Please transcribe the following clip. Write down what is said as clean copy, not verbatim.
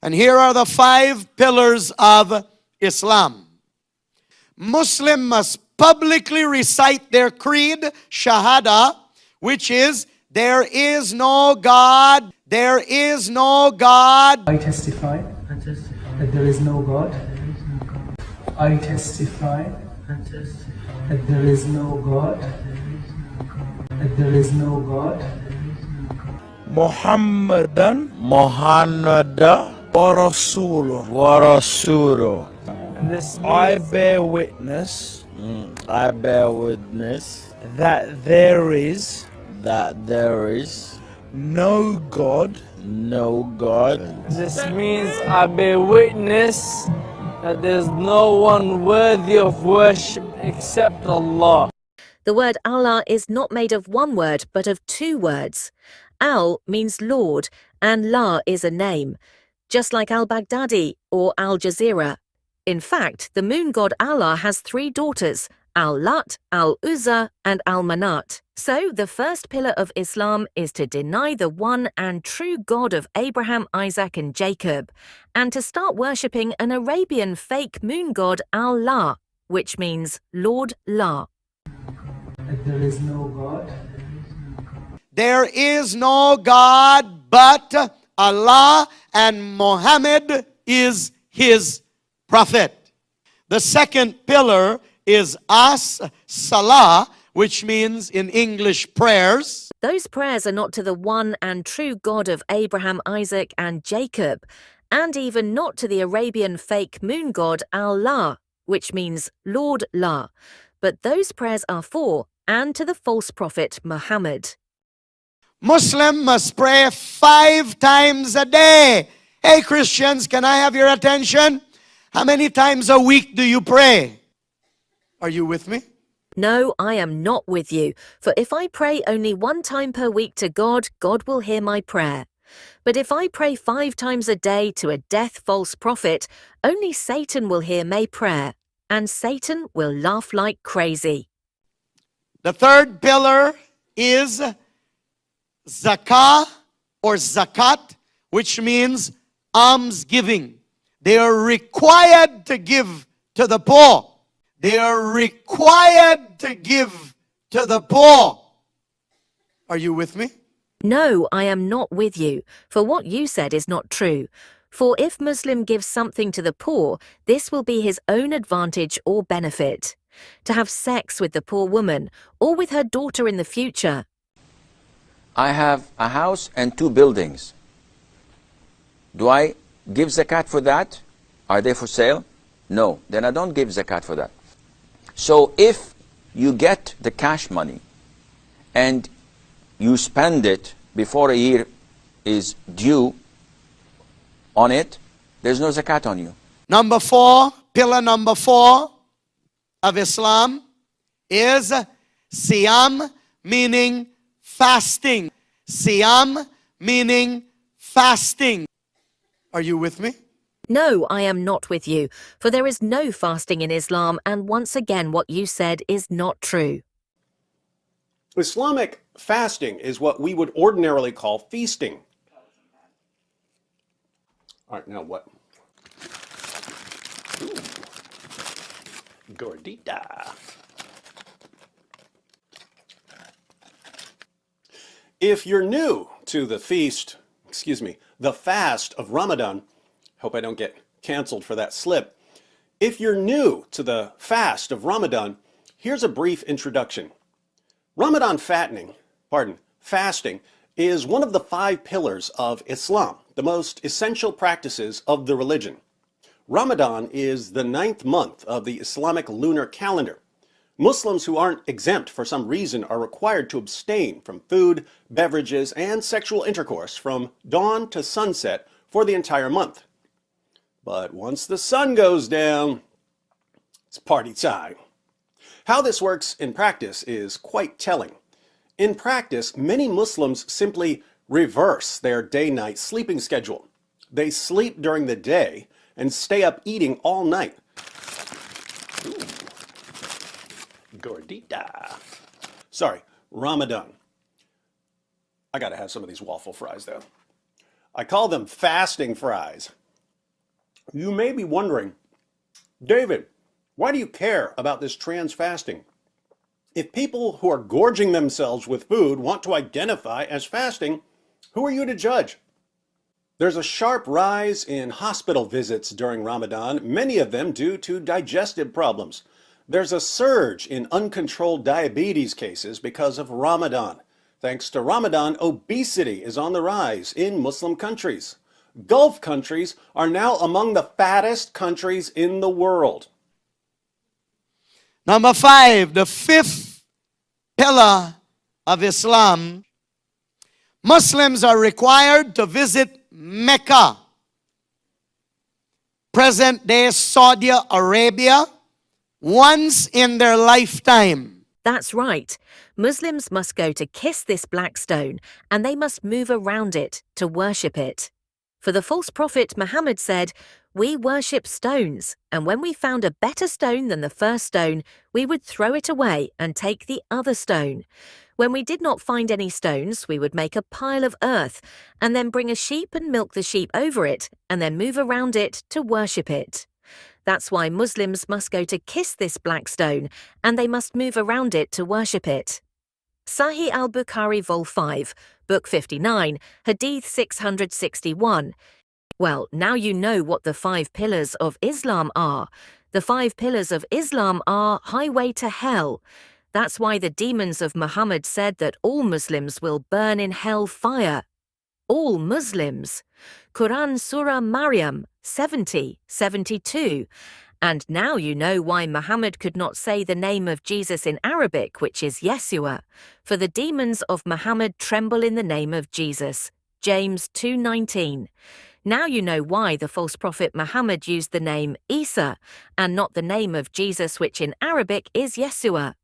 And here are the 5 pillars of Islam. Muslim must publicly recite their creed, Shahada, which is, there is no God, there is no God. I testify that there is no God. I testify that there is no God. That there is no God. Muhammadan wa rasuluh. I bear witness that there is no God. This means I bear witness that there's no one worthy of worship except Allah. The word Allah is not made of one word, but of 2 words. Al means Lord, and La is a name, just like al-Baghdadi or Al Jazeera. In fact, the moon god Allah has 3 daughters, Al-Lat, Al-Uzza, and Al-Manat. So the first pillar of Islam is to deny the one and true God of Abraham, Isaac, and Jacob, and to start worshipping an Arabian fake moon god Al-La, which means Lord La. That there is no God. There is no God but Allah, and Muhammad is his prophet. The second pillar is Salat, which means in English prayers. Those prayers are not to the one and true God of Abraham, Isaac, and Jacob, and even not to the Arabian fake moon god Allah, which means Lord La, but those prayers are for and to the false prophet Muhammad. Muslim must pray 5 times a day. Hey Christians, can I have your attention? How many times a week do you pray? Are you with me? No, I am not with you, for if I pray only 1 time per week to God, God will hear my prayer. But if I pray 5 times a day to a deaf false prophet, only Satan will hear my prayer, and Satan will laugh like crazy. The third pillar is Zakah or Zakat, which means almsgiving. They are required to give to the poor. They are required to give to the poor. Are you with me? No, I am not with you, for what you said is not true. For if Muslim gives something to the poor, this will be his own advantage or benefit. To have sex with the poor woman or with her daughter in the future. I have a house and 2 buildings. Do I give zakat for that? Are they for sale? No, then I don't give zakat for that. So if you get the cash money and you spend it before a year is due on it, there's no zakat on you. Number 4, pillar number 4 of Islam is Siyam, meaning fasting. Siyam, meaning fasting. Are you with me? No, I am not with you, for there is no fasting in Islam, and once again what you said is not true. Islamic fasting is what we would ordinarily call feasting. All right, now what? Ooh. Gordita. If you're new to the the fast of Ramadan, hope I don't get canceled for that slip. If you're new to the fast of Ramadan, here's a brief introduction. Ramadan fasting is one of the 5 pillars of Islam, the most essential practices of the religion. Ramadan is the 9th month of the Islamic lunar calendar. Muslims who aren't exempt for some reason are required to abstain from food, beverages, and sexual intercourse from dawn to sunset for the entire month. But once the sun goes down, it's party time. How this works in practice is quite telling. In practice, many Muslims simply reverse their day-night sleeping schedule. They sleep during the day and stay up eating all night. Ooh. Gordita. Sorry, Ramadan. I gotta have some of these waffle fries though. I call them fasting fries. You may be wondering, David, why do you care about this trans fasting? If people who are gorging themselves with food want to identify as fasting, who are you to judge? There's a sharp rise in hospital visits during Ramadan, many of them due to digestive problems. There's a surge in uncontrolled diabetes cases because of Ramadan. Thanks to Ramadan, obesity is on the rise in Muslim countries. Gulf countries are now among the fattest countries in the world. Number 5, the fifth pillar of Islam. Muslims are required to visit Mecca, present-day Saudi Arabia, once in their lifetime. That's right. Muslims must go to kiss this black stone, and they must move around it to worship it. For the false prophet Muhammad said, "We worship stones, and when we found a better stone than the first stone, we would throw it away and take the other stone. When we did not find any stones, we would make a pile of earth, and then bring a sheep and milk the sheep over it, and then move around it to worship it." That's why Muslims must go to kiss this black stone, and they must move around it to worship it. Sahih al-Bukhari Vol 5, Book 59, Hadith 661. Well, now you know what the 5 pillars of Islam are. The 5 pillars of Islam are highway to hell. That's why the demons of Muhammad said that all Muslims will burn in hell fire. All Muslims. Quran Surah Maryam 70:72. And now you know why Muhammad could not say the name of Jesus in Arabic, which is Yeshua. For the demons of Muhammad tremble in the name of Jesus. James 2:19. Now you know why the false prophet Muhammad used the name Isa and not the name of Jesus, which in Arabic is Yeshua.